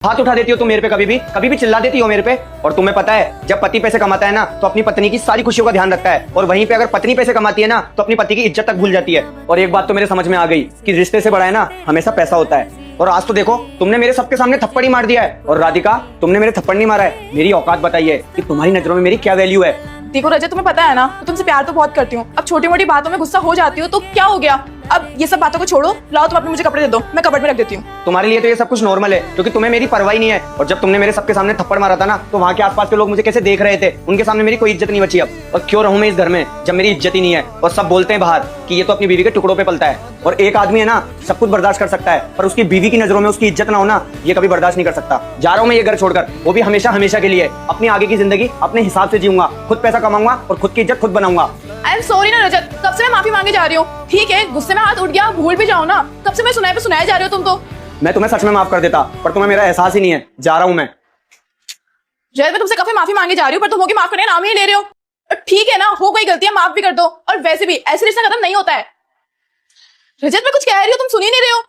हाथ उठा देती हो तुम मेरे पे, कभी भी चिल्ला देती हो मेरे पे। और तुम्हें पता है जब पति पैसे कमाता है ना तो अपनी पत्नी की सारी खुशियों का ध्यान रखता है, और वहीं पे अगर पत्नी पैसे कमाती है ना तो अपनी पति की इज्जत तक भूल जाती है। और एक बात तो मेरे समझ में आ गई कि रिश्ते से बड़ा है ना हमेशा पैसा होता है। और आज तो देखो तुमने मेरे सबके सामने थप्पड़ ही मार दिया है। और राधिका तुमने मेरे थप्पड़ नहीं मारा है, मेरी औकात बताइए कि तुम्हारी नजरों में मेरी क्या वैल्यू है। देखो रजत, तुम्हें पता है ना तुमसे प्यार तो बहुत करती हूँ। अब छोटी मोटी बातों में गुस्सा हो जाती हो तो क्या हो गया। अब ये सब बातों को छोड़ो, लाओ तुम अपने मुझे कपड़े दे दो, मैं कबर्ड में रख देती हूँ। तुम्हारे लिए तो ये सब कुछ नॉर्मल है क्योंकि तुम्हें मेरी परवाह ही नहीं है। और जब तुमने मेरे सबके सामने थप्पड़ मारा था ना तो वहाँ के आसपास के लोग मुझे कैसे देख रहे थे, उनके सामने मेरी कोई इज्जत नहीं बची अब। और क्यों रहूं मैं इस घर में जब मेरी इज्जत ही नहीं है। और सब बोलते हैं बाहर कि ये तो अपनी बीवी के टुकड़ों पे पलता है। और एक आदमी है ना सब कुछ बर्दाश्त कर सकता है, पर उसकी बीवी की नजरों में उसकी इज्जत ना होना ये कभी बर्दाश्त नहीं कर सकता। जा रहा हूँ मैं ये घर छोड़कर, वो भी हमेशा हमेशा के लिए। अपनी आगे की जिंदगी अपने हिसाब से जीऊंगा, खुद पैसा कमाऊंगा और खुद की इज्जत खुद बनाऊंगा। आई एम सॉरी ना रजत, कब से मैं माफी मांगे जा रही हूँ। ठीक है, गुस्से में हाथ उठ गया, भूल भी जाओ ना। कब से मैं सुनाए पे सुनाए जा रही हो तुम तो। मैं तुम्हें सच में माफ कर देता पर तुम्हें मेरा एहसास ही नहीं है। जा रहा हूँ मैं। जय, मैं तुमसे कब से माफी मांगे जा रही हूँ पर तुम होगी माफ करने का नाम ही ले रहे हो। ठीक है ना, हो गई गलतियां माफ भी कर दो। और वैसे भी ऐसे रिश्ता खत्म नहीं होता है। रजत मैं कुछ कह रही हूँ तुम सुन ही नहीं रहे हो।